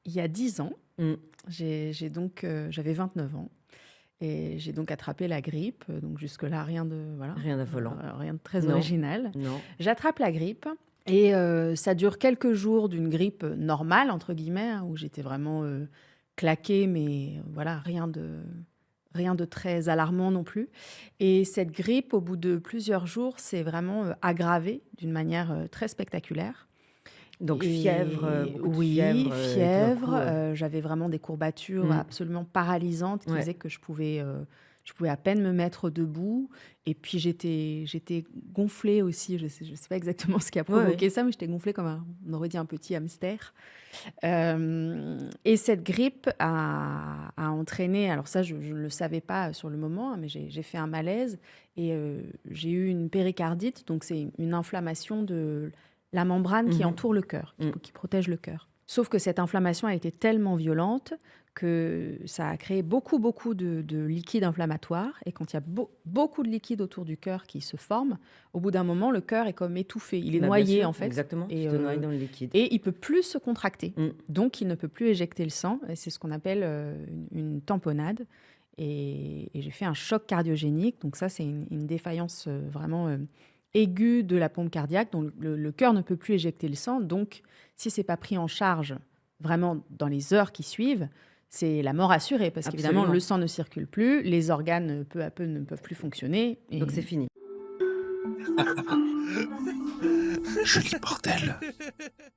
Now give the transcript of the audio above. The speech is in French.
il y a 10 ans, Mmh. j'avais 29 ans et j'ai donc attrapé la grippe. Donc jusque-là, Rien d'affolant. rien de très Non, original. non. J'attrape la grippe et ça dure quelques jours d'une grippe «normale» entre guillemets, hein, où j'étais vraiment, claquée, mais voilà, rien de très alarmant non plus. Et cette grippe, au bout de plusieurs jours, s'est vraiment, aggravée d'une manière, très spectaculaire. Donc fièvre, Et beaucoup de oui, fièvre, et tout d'un coup, fièvre, j'avais vraiment des courbatures mmh, absolument paralysantes qui ouais. faisaient que je pouvais à peine me mettre debout. Et puis j'étais gonflée aussi, je sais pas exactement ce qui a Ouais, ouais. provoqué ça, mais j'étais gonflée comme on aurait dit un petit hamster. Et cette grippe a entraîné, alors ça je ne le savais pas sur le moment, hein, mais j'ai fait un malaise et j'ai eu une péricardite, donc c'est une inflammation de la membrane qui Mmh. entoure le cœur, Mmh. qui protège le cœur. Sauf que cette inflammation a été tellement violente que ça a créé beaucoup de liquide inflammatoire. Et quand il y a beaucoup de liquide autour du cœur qui se forme, au bout d'un moment, le cœur est comme étouffé. Il est Bah, bien noyé, sûr, en fait. exactement, tu te noies dans le liquide. Et il peut plus se contracter. Mmh. Donc, il ne peut plus éjecter le sang. Et c'est ce qu'on appelle une tamponnade. Et j'ai fait un choc cardiogénique. Donc ça, c'est une défaillance vraiment aiguë de la pompe cardiaque. Donc, le cœur ne peut plus éjecter le sang. Donc, si c'est pas pris en charge vraiment dans les heures qui suivent, c'est la mort assurée. Parce qu'évidemment, Absolument. le sang ne circule plus. Les organes, peu à peu, ne peuvent plus fonctionner. Donc c'est Et fini. Joli bordel.